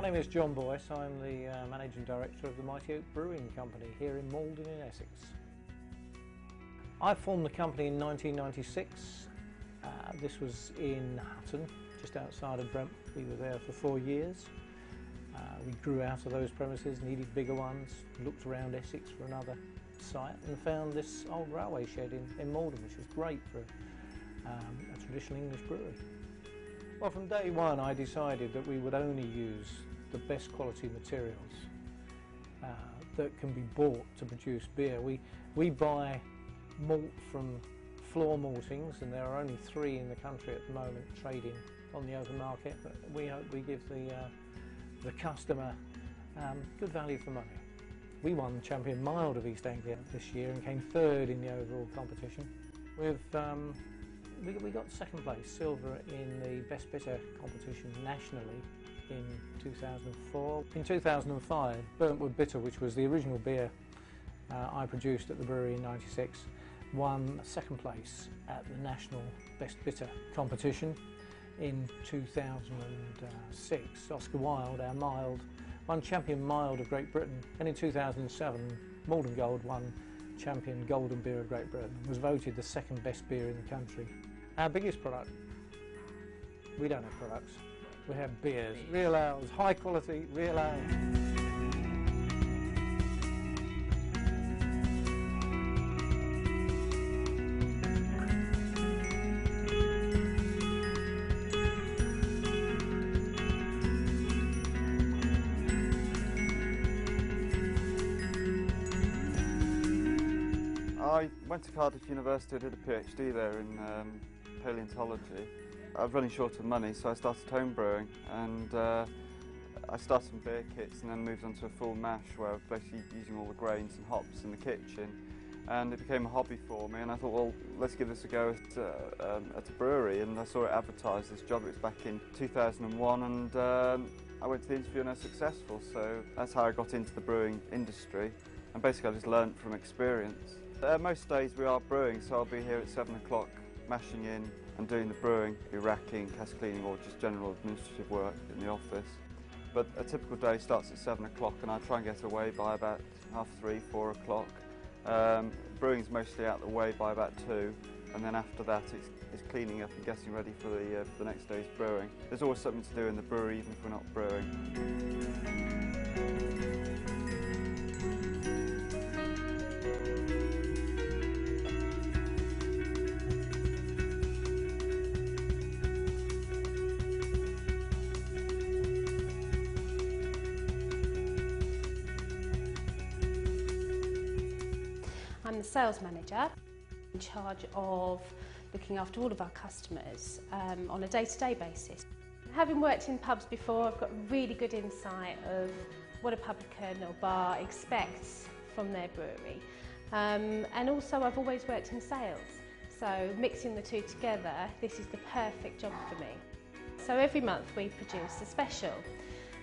name is John Boyce. I'm the Managing Director of the Mighty Oak Brewing Company here in Maldon in Essex. I formed the company in 1996. This was in Hutton, just outside of Brent. We were there for 4 years. We grew out of those premises, needed bigger ones, looked around Essex for another site and found this old railway shed in Maldon, which was great for a traditional English brewery. Well, from day one I decided that we would only use the best quality materials that can be bought to produce beer. We buy malt from Floor Maltings, and there are only 3 in the country at the moment trading on the open market, but we hope we give the customer good value for money. We won Champion Mild of East Anglia this year and came 3rd in the overall competition. We got 2nd place, silver, in the Best Bitter competition nationally in 2004. In 2005, Burntwood Bitter, which was the original beer I produced at the brewery in '96, won 2nd place at the national Best Bitter competition. In 2006, Oscar Wilde, our mild, won Champion Mild of Great Britain, and in 2007, Maldon Gold won Champion Golden Beer of Great Britain and was voted the 2nd best beer in the country. Our biggest product, we don't have products, we have beers, real ales, high quality real ales. I went to Cardiff University, I did a PhD there in paleontology. I was running short of money, so I started home brewing, and I started some beer kits and then moved on to a full mash where I was basically using all the grains and hops in the kitchen, and it became a hobby for me, and I thought, well, let's give this a go at a brewery, and I saw it advertised, this job. It was back in 2001, and I went to the interview and I was successful, so that's how I got into the brewing industry, and basically I just learned from experience. Most days we are brewing, so I'll be here at 7 o'clock mashing in and doing the brewing, be racking, cask cleaning, or just general administrative work in the office. But a typical day starts at 7 o'clock and I try and get away by about 3:30, 4 o'clock. Brewing's mostly out the way by about 2, and then after that it's cleaning up and getting ready for the next day's brewing. There's always something to do in the brewery even if we're not brewing. I'm the sales manager, in charge of looking after all of our customers on a day-to-day basis. Having worked in pubs before, I've got really good insight of what a publican or bar expects from their brewery. And also I've always worked in sales, so mixing the two together, this is the perfect job for me. So every month we produce a special,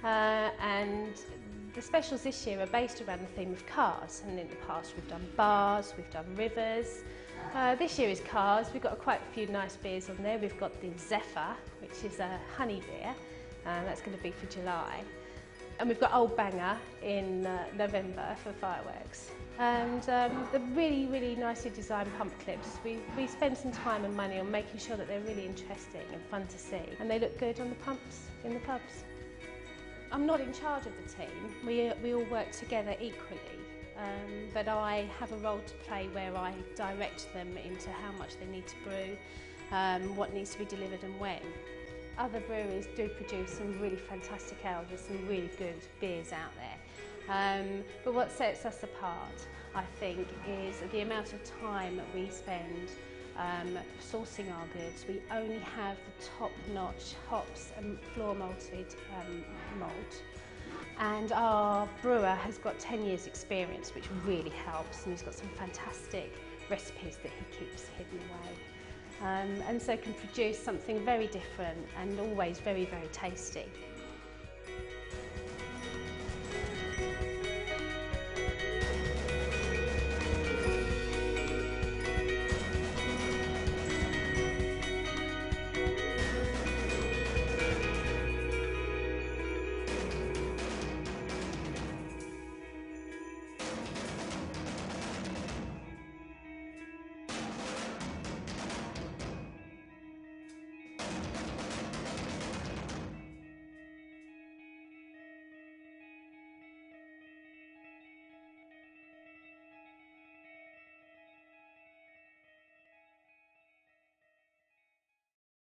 and the specials this year are based around the theme of cars, and in the past we've done bars, we've done rivers. This year is cars. We've got quite a few nice beers on there. We've got the Zephyr, which is a honey beer, that's going to be for July. And we've got Old Banger in November for fireworks. And the really nicely designed pump clips, we spend some time and money on making sure that they're really interesting and fun to see, and they look good on the pumps in the pubs. I'm not in charge of the team, we all work together equally, but I have a role to play where I direct them into how much they need to brew, what needs to be delivered and when. Other breweries do produce some really fantastic ales, there's some really good beers out there. But what sets us apart, I think, is the amount of time that we spend sourcing our goods. We only have the top-notch hops and floor malted malt, and our brewer has got 10 years experience, which really helps, and he's got some fantastic recipes that he keeps hidden away, and so can produce something very different and always very tasty.